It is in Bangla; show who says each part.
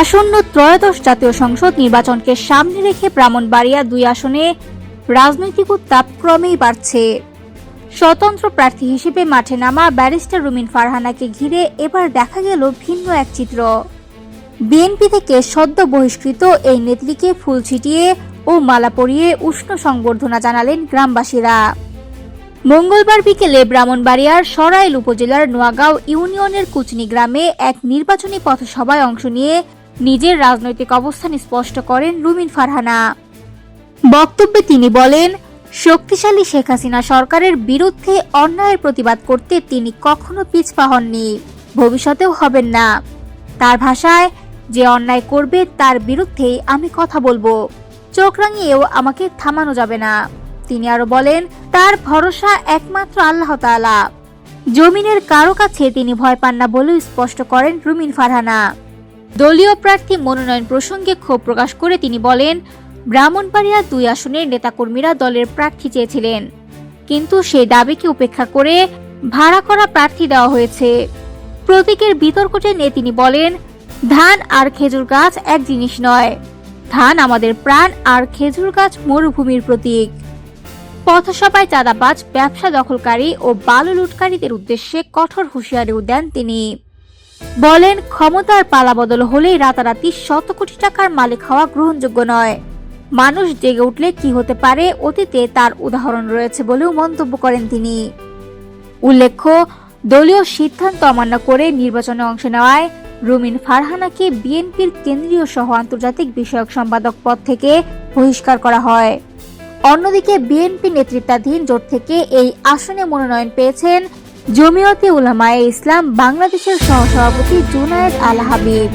Speaker 1: আসন্ন ত্রয়োদশ জাতীয় সংসদ নির্বাচনকে সামনে রেখে ব্রাহ্মণবাড়িয়া 2 আসনে রাজনৈতিক উত্তাপ ক্রমেই বাড়ছে। স্বতন্ত্র প্রার্থী হিসেবে মাঠে নামা ব্যারিস্টার রুমিন ফারহানাকে ঘিরে এবার দেখা গেল ভিন্ন এক চিত্র। বিএনপি থেকে সদ্য বহিষ্কৃত এই নেত্রীকে ফুল ছিটিয়ে ও মালা পরিয়ে উষ্ণ সংবর্ধনা জানালেন গ্রামবাসীরা। মঙ্গলবার বিকেলে ব্রাহ্মণবাড়িয়ার সরাইল উপজেলার নোয়াগাঁও ইউনিয়নের কুচনি গ্রামে এক নির্বাচনী পথসভায় অংশ নিয়ে নিজের রাজনৈতিক অবস্থান স্পষ্ট করেন রুমিন ফারহানা। বক্তব্যে তিনি বলেন, শক্তিশালী শেখ হাসিনা সরকারের বিরুদ্ধে অন্যায়ের প্রতিবাদ করতে তিনি কখনো পিছপা হননি, ভবিষ্যতেও হবেন না। তার ভাষায়, যে অন্যায় করবে তার বিরুদ্ধেই আমি কথা বলবো, চোখ রাঙিয়েও আমাকে থামানো যাবে না। তিনি আরো বলেন, তার ভরসা একমাত্র আল্লাহ তাআলা, জমিনের কারো কাছে তিনি ভয় পান না বলেও স্পষ্ট করেন রুমিন ফারহানা। দলীয় প্রার্থী মনোনয়ন প্রসঙ্গে ক্ষোভ প্রকাশ করে তিনি বলেন, ব্রাহ্মণবাড়িয়া 2 আসনের নেতাকর্মীরা দলের প্রার্থী চেয়েছিলেন, কিন্তু সেই দাবিকে উপেক্ষা করে ভাড়া করা প্রার্থী দেওয়া হয়েছে। প্রতীকের বিতর্ক টেনে তিনি বলেন, ধান আর খেজুর গাছ এক জিনিস নয়, ধান আমাদের প্রাণ আর খেজুর গাছ মরুভূমির প্রতীক। পথসভায় চাঁদাবাজ, ব্যবসা দখলকারী ও বালু লুটকারীদের উদ্দেশ্যে কঠোর হুঁশিয়ারিও দেন তিনি। বলেন, ক্ষমতার পালাবদল হলেই রাতারাতি শত কোটি টাকার মালিক হওয়া গ্রহণযোগ্য নয়। মানুষ জেগে উঠলে কি হতে পারে অতীতে তার উদাহরণ রয়েছে বলেও মন্তব্য করেন তিনি। উল্লেখ্য, দলীয় সিদ্ধান্ত অমান্য করে নির্বাচনে অংশ নেওয়ায় রুমিন ফারহানাকে বিএনপির কেন্দ্রীয় সহ আন্তর্জাতিক বিষয়ক সম্পাদক পদ থেকে বহিষ্কার করা হয়। অন্যদিকে বিএনপি নেতৃত্বাধীন জোট থেকে এই আসনে মনোনয়ন পেয়েছেন জমিয়তে উলামায়ে ইসলাম বাংলাদেশের সহসভাপতি জুনায়েদ আল হাবিব।